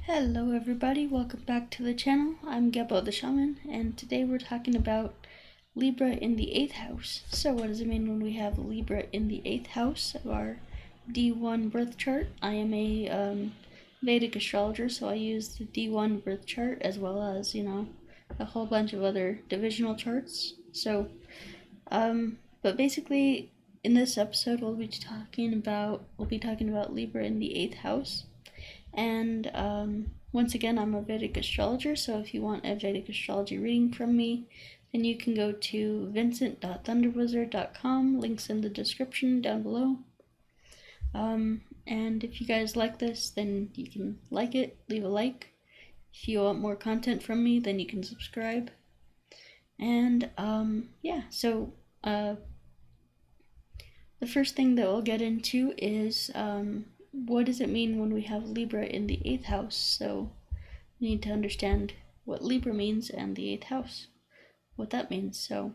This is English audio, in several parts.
Hello everybody, welcome back to the channel. I'm Gebo the Shaman, and today we're talking about Libra in the 8th house. So what does it mean when we have Libra in the 8th house of our D1 birth chart? I am a Vedic astrologer, so I use the D1 birth chart as well as, a whole bunch of other divisional charts. So, but basically in this episode we'll be talking about Libra in the 8th house. And once again, I'm a Vedic astrologer, so if you want a Vedic astrology reading from me, then you can go to vincent.thunderwizard.com, links in the description down below. And if you guys like this, then you can like it, leave a like. If you want more content from me, then you can subscribe. And so the first thing that we'll get into is what does it mean when we have Libra in the 8th house? So we need to understand what Libra means and the 8th house, what that means. So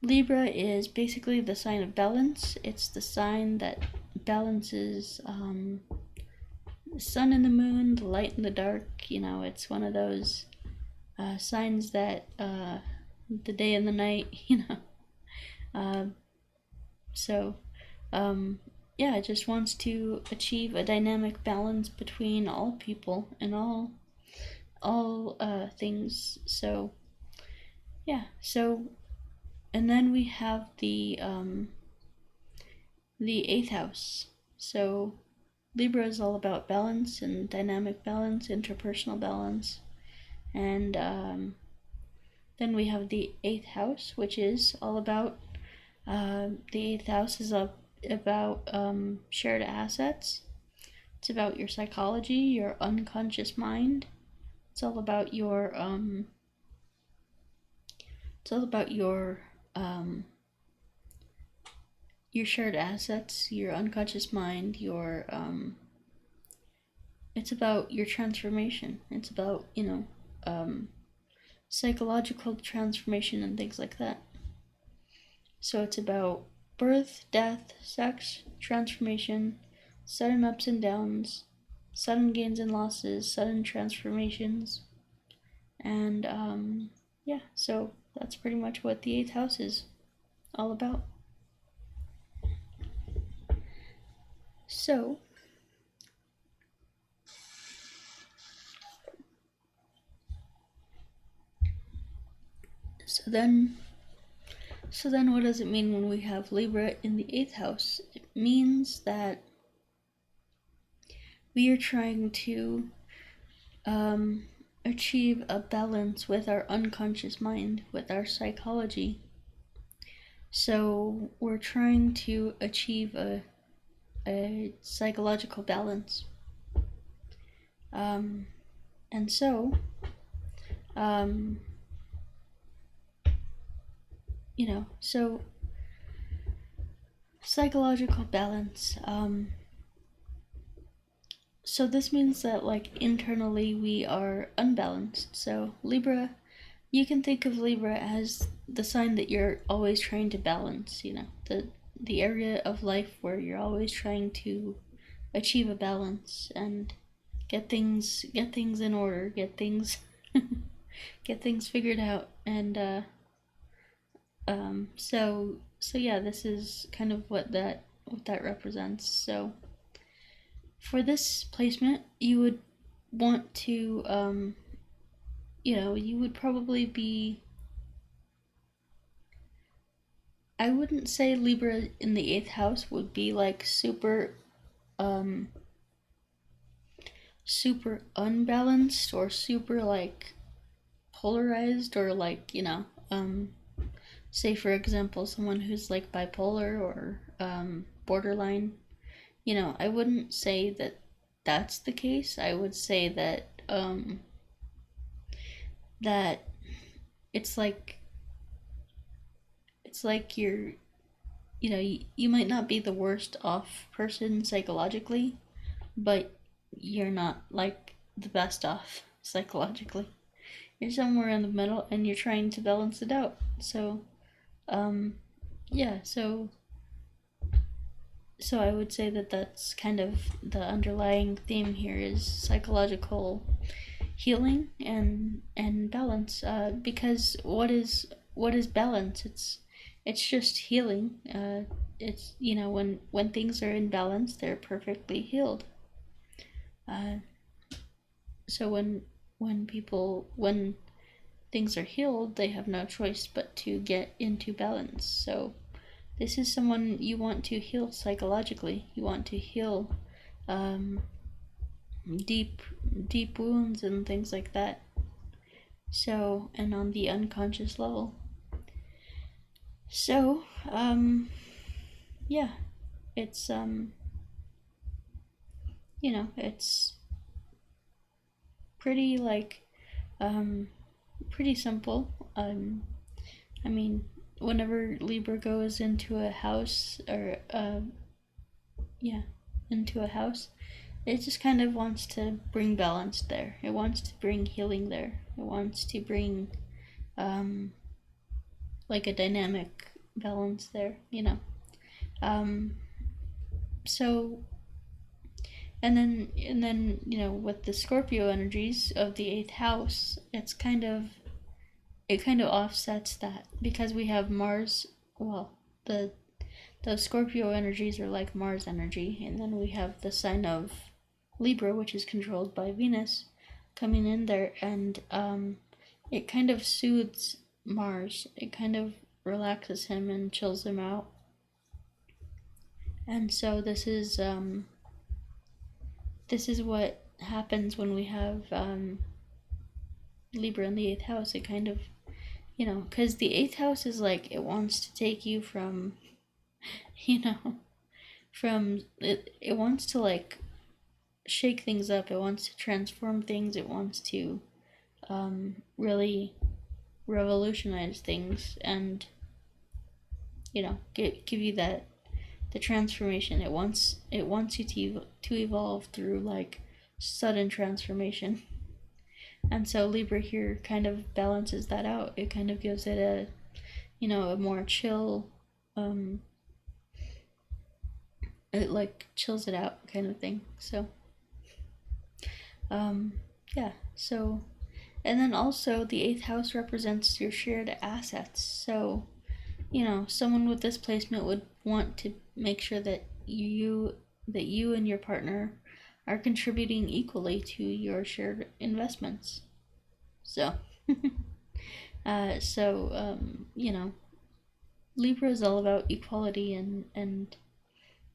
Libra is basically the sign of balance. It's the sign that balances the sun and the moon, the light and the dark. It's one of those signs that the day and the night, it just wants to achieve a dynamic balance between all people and all things. So, and then we have the 8th house. So Libra is all about balance and dynamic balance, interpersonal balance. And then we have the 8th house, which is all about, the 8th house is about shared assets. It's about your psychology, your unconscious mind. It's all about your shared assets, your unconscious mind, it's about your transformation. It's about, psychological transformation and things like that. So it's about birth, death, sex, transformation, sudden ups and downs, sudden gains and losses, sudden transformations. And so that's pretty much what the 8th house is all about. So then what does it mean when we have Libra in the 8th house? It means that we are trying to achieve a balance with our unconscious mind, with our psychology. So we're trying to achieve a psychological balance. So psychological balance. So this means that, internally we are unbalanced. So Libra, you can think of Libra as the sign that you're always trying to balance, the area of life where you're always trying to achieve a balance and get things in order, get things figured out. And this is kind of what that represents. So for this placement, you would want to you would probably be, I wouldn't say Libra in the 8th house would be super unbalanced or super polarized, or say for example someone who's bipolar or borderline. I wouldn't say that that's the case. I would say that that it's you're, you might not be the worst off person psychologically, but you're not the best off psychologically. You're somewhere in the middle and you're trying to balance it out. So so I would say that that's kind of the underlying theme here is psychological healing and balance. Because what is balance? It's just healing. It's, when things are in balance, they're perfectly healed. Uh, so when things are healed, they have no choice but to get into balance. So this is someone you want to heal psychologically. You want to heal um, deep deep wounds and things like that. So, and on the unconscious level. So, yeah, it's it's pretty pretty simple. I mean, whenever Libra goes into a house or yeah, into a house, it just kind of wants to bring balance there. It wants to bring healing there. It wants to bring um, like a dynamic balance there. Um, so and then with the Scorpio energies of the eighth house, it kind of offsets that because we have Mars. Well, the those Scorpio energies are like Mars energy, and then we have the sign of Libra, which is controlled by Venus, coming in there, and it kind of soothes Mars. It kind of relaxes him and chills him out. And so this is what happens when we have Libra in the eighth house. It kind of, because the eighth house is like it wants to take you from, you know, from it wants to like shake things up. It wants to transform things. It wants to really revolutionize things and give you that the transformation. It wants you to evolve through like sudden transformation. And so Libra here kind of balances that out. It kind of gives it a more chill, it like chills it out kind of thing. So um yeah, so and then also the eighth house represents your shared assets. So someone with this placement would want to make sure that you and your partner are contributing equally to your shared investments. So Libra is all about equality and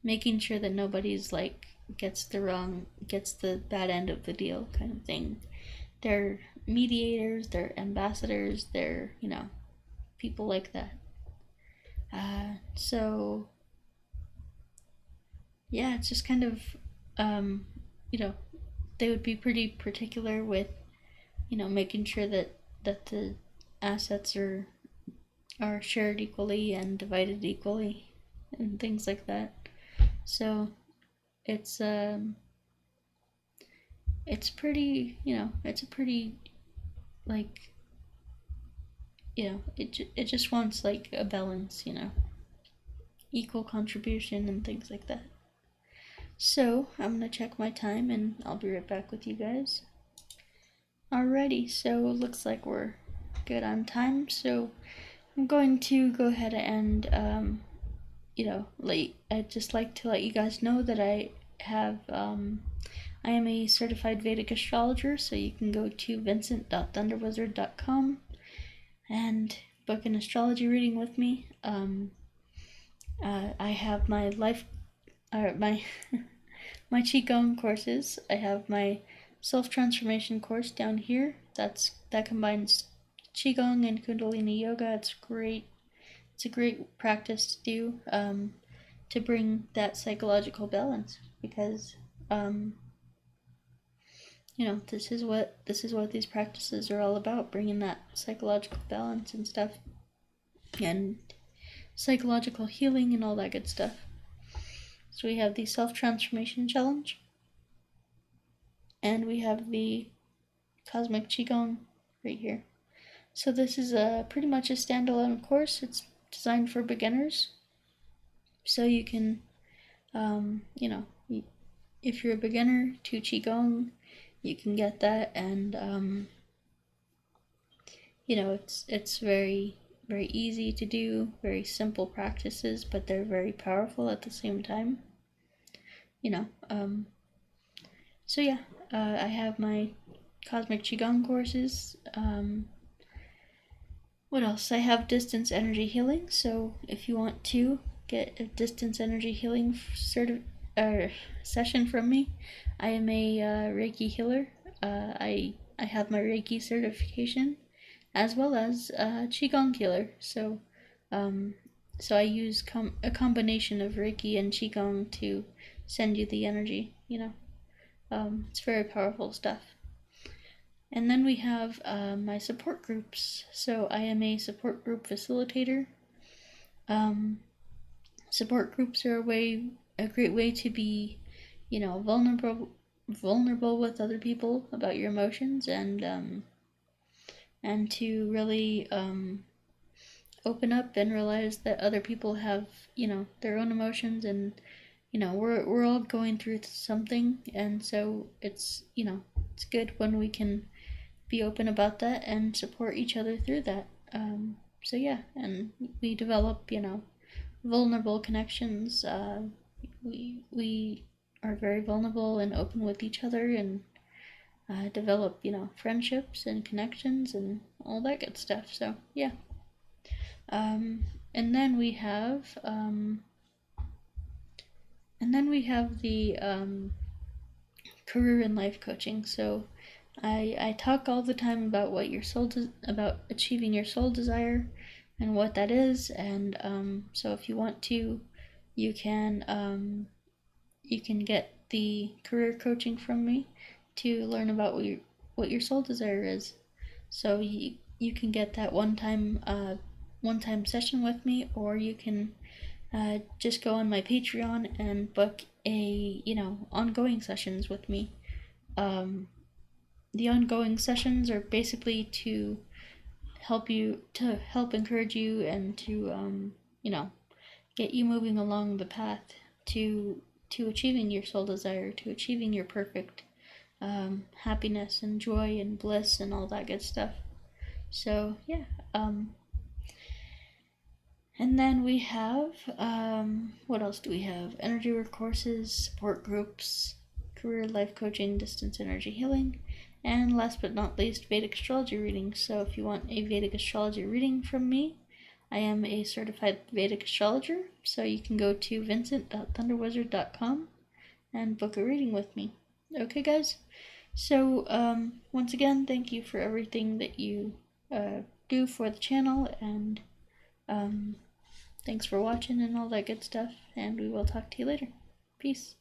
making sure that nobody's like gets the bad end of the deal kind of thing. They're mediators, they're ambassadors, they're people like that. So yeah, it's just kind of um, you know they would be pretty particular with making sure that the assets are shared equally and divided equally and things like that. So it's it's pretty it's a pretty like it just wants like a balance, equal contribution and things like that. So I'm gonna check my time and I'll be right back with you guys. Alrighty, so looks like we're good on time. So I'm going to go ahead and I'd just like to let you guys know that I am a certified Vedic astrologer, so you can go to vincent.thunderwizard.com and book an astrology reading with me. I have my life, my my qigong courses. I have my self-transformation course down here. That combines qigong and kundalini yoga. It's great. It's a great practice to do to bring that psychological balance because this is what these practices are all about, bringing that psychological balance and stuff and psychological healing and all that good stuff. So we have the self-transformation challenge and we have the cosmic qigong right here. So this is pretty much a standalone course. It's designed for beginners, so you can You know, if you're a beginner to Qigong, you can get that, and you know, it's very easy to do, very simple practices, but they're very powerful at the same time. You know, so yeah, I have my Cosmic Qigong courses. What else? I have distance energy healing, so if you want to get a distance energy healing session from me, I am a Reiki healer. I have my Reiki certification, as well as a Qigong healer. Um, so I use a combination of Reiki and Qigong to send you the energy. You know, it's very powerful stuff. And then we have my support groups. So I am a support group facilitator. Support groups are a great way to be, you know, vulnerable with other people about your emotions, and to really open up and realize that other people have, you know, their own emotions, and you know, we're all going through something, and so it's, you know, it's good when we can be open about that and support each other through that. So yeah, and we develop, you know, vulnerable connections. We are very vulnerable and open with each other, and develop, you know, friendships and connections and all that good stuff. So yeah. Um, and then we have the career and life coaching. So I talk all the time about what your about achieving your soul desire and what that is, and so if you want to, you can get the career coaching from me to learn about what your soul desire is. So you can get that one time session with me, or you can just go on my Patreon and book a, you know, ongoing sessions with me. Um, the ongoing sessions are basically to help encourage you, and to you know, get you moving along the path to achieving your soul desire, to achieving your perfect happiness and joy and bliss and all that good stuff. So yeah. And then we have, what else do we have? Energy work courses, support groups, career life coaching, distance energy healing, and last but not least, Vedic astrology readings. So if you want a Vedic astrology reading from me, I am a certified Vedic astrologer, so you can go to vincent.thunderwizard.com and book a reading with me. Okay, guys? So, once again, thank you for everything that you do for the channel, and thanks for watching and all that good stuff, and we will talk to you later. Peace.